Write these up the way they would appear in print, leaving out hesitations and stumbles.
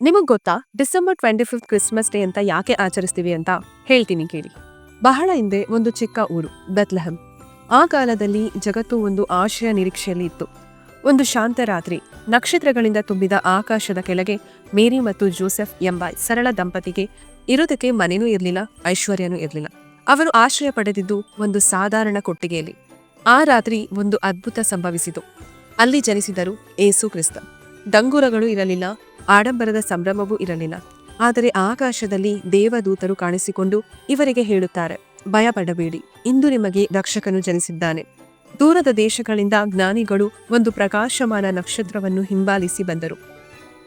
ನಿಮಗ್ ಗೊತ್ತಾ December 25 Christmas day ಅಂತ ಯಾಕೆ ಆಚರಿಸ್ತೀವಿ ಅಂತ ಹೇಳ್ತೀನಿ ಕೇಳಿ. ಬಹಳ ಹಿಂದೆ ಒಂದು ಚಿಕ್ಕ ಊರು ಬೆತ್ಲೆಹೆಮ್. ಆ ಕಾಲದಲ್ಲಿ ಜಗತ್ತು ಒಂದು ಆಶಯ ನಿರೀಕ್ಷೆಯಲ್ಲಿ ಇತ್ತು. ಒಂದು ಶಾಂತ ರಾತ್ರಿ, ನಕ್ಷತ್ರಗಳಿಂದ ತುಂಬಿದ ಆಕಾಶದ ಕೆಳಗೆ ಮೇರಿ ಮತ್ತು ಜೋಸೆಫ್ ಎಂಬ ಸರಳ ದಂಪತಿಗೆ ಇರೋದಕ್ಕೆ ಮನೆನೂ ಇರಲಿಲ್ಲ, ಐಶ್ವರ್ಯನೂ ಇರಲಿಲ್ಲ. ಅವರು ಆಶ್ರಯ ಪಡೆದಿದ್ದು ಒಂದು ಸಾಧಾರಣ ಕೊಟ್ಟಿಗೆಯಲ್ಲಿ. ಆ ರಾತ್ರಿ ಒಂದು ಅದ್ಭುತ ಸಂಭವಿಸಿತು. ಅಲ್ಲಿ ಜನಿಸಿದರು ಏಸು ಕ್ರಿಸ್ತ. ಡಂಗುರಗಳು ಇರಲಿಲ್ಲ, ಆಡಂಬರದ ಸಂಭ್ರಮವೂ ಇರಲಿಲ್ಲ. ಆದರೆ ಆಕಾಶದಲ್ಲಿ ದೇವದೂತರು ಕಾಣಿಸಿಕೊಂಡು ಇವರಿಗೆ ಹೇಳುತ್ತಾರೆ, ಭಯಪಡಬೇಡಿ, ಇಂದು ನಿಮಗೆ ರಕ್ಷಕನು ಜನಿಸಿದ್ದಾನೆ. ದೂರದ ದೇಶಗಳಿಂದ ಜ್ಞಾನಿಗಳು ಒಂದು ಪ್ರಕಾಶಮಾನ ನಕ್ಷತ್ರವನ್ನು ಹಿಂಬಾಲಿಸಿ ಬಂದರು.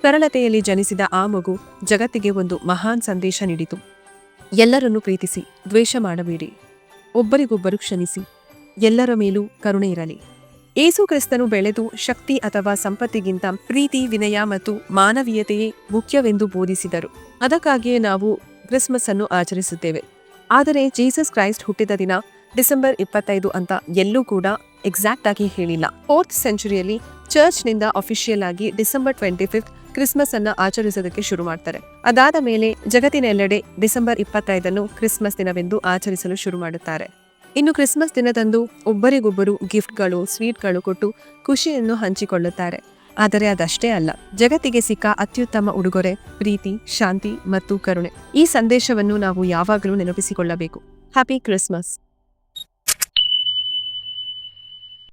ಸರಳತೆಯಲ್ಲಿ ಜನಿಸಿದ ಆ ಮಗು ಜಗತ್ತಿಗೆ ಒಂದು ಮಹಾನ್ ಸಂದೇಶ ನೀಡಿತು. ಎಲ್ಲರನ್ನೂ ಪ್ರೀತಿಸಿ, ದ್ವೇಷ ಮಾಡಬೇಡಿ, ಒಬ್ಬರಿಗೊಬ್ಬರು ಕ್ಷಮಿಸಿ, ಎಲ್ಲರ ಮೇಲೂ ಕರುಣೆ ಇರಲಿ. ಏಸು ಕ್ರಿಸ್ತನು ಬೆಳೆದು ಶಕ್ತಿ ಅಥವಾ ಸಂಪತ್ತಿಗಿಂತ ಪ್ರೀತಿ, ವಿನಯ ಮತ್ತು ಮಾನವೀಯತೆಯೇ ಮುಖ್ಯವೆಂದು ಬೋಧಿಸಿದರು. ಅದಕ್ಕಾಗಿಯೇ ನಾವು ಕ್ರಿಸ್ಮಸ್ ಅನ್ನು ಆಚರಿಸುತ್ತೇವೆ. ಆದರೆ ಜೀಸಸ್ ಕ್ರೈಸ್ಟ್ ಹುಟ್ಟಿದ ದಿನ ಡಿಸೆಂಬರ್ 25 ಅಂತ ಎಲ್ಲೂ ಕೂಡ ಎಕ್ಸಾಕ್ಟ್ ಆಗಿ ಹೇಳಿಲ್ಲ. 4th ಸೆಂಚುರಿಯಲ್ಲಿ ಚರ್ಚ್ನಿಂದ ಅಫಿಷಿಯಲ್ ಆಗಿ ಡಿಸೆಂಬರ್ 25 ಕ್ರಿಸ್ಮಸ್ ಅನ್ನ ಆಚರಿಸೋದಕ್ಕೆ ಶುರು ಮಾಡ್ತಾರೆ. ಅದಾದ ಮೇಲೆ ಜಗತ್ತಿನೆಲ್ಲೆಡೆ ಡಿಸೆಂಬರ್ 25 ಕ್ರಿಸ್ಮಸ್ ದಿನವೆಂದು ಆಚರಿಸಲು ಶುರು ಮಾಡುತ್ತಾರೆ. ಇನ್ನು ಕ್ರಿಸ್ಮಸ್ ದಿನದಂದು ಒಬ್ಬರಿಗೊಬ್ಬರು ಗಿಫ್ಟ್ಗಳು, ಸ್ವೀಟ್ಗಳು ಕೊಟ್ಟು ಖುಷಿಯನ್ನು ಹಂಚಿಕೊಳ್ಳುತ್ತಾರೆ. ಆದರೆ ಅದಷ್ಟೇ ಅಲ್ಲ, ಜಗತ್ತಿಗೆ ಸಿಕ್ಕ ಅತ್ಯುತ್ತಮ ಉಡುಗೊರೆ ಪ್ರೀತಿ, ಶಾಂತಿ ಮತ್ತು ಕರುಣೆ. ಈ ಸಂದೇಶವನ್ನು ನಾವು ಯಾವಾಗಲೂ ನೆನಪಿಸಿಕೊಳ್ಳಬೇಕು. Happy Christmas.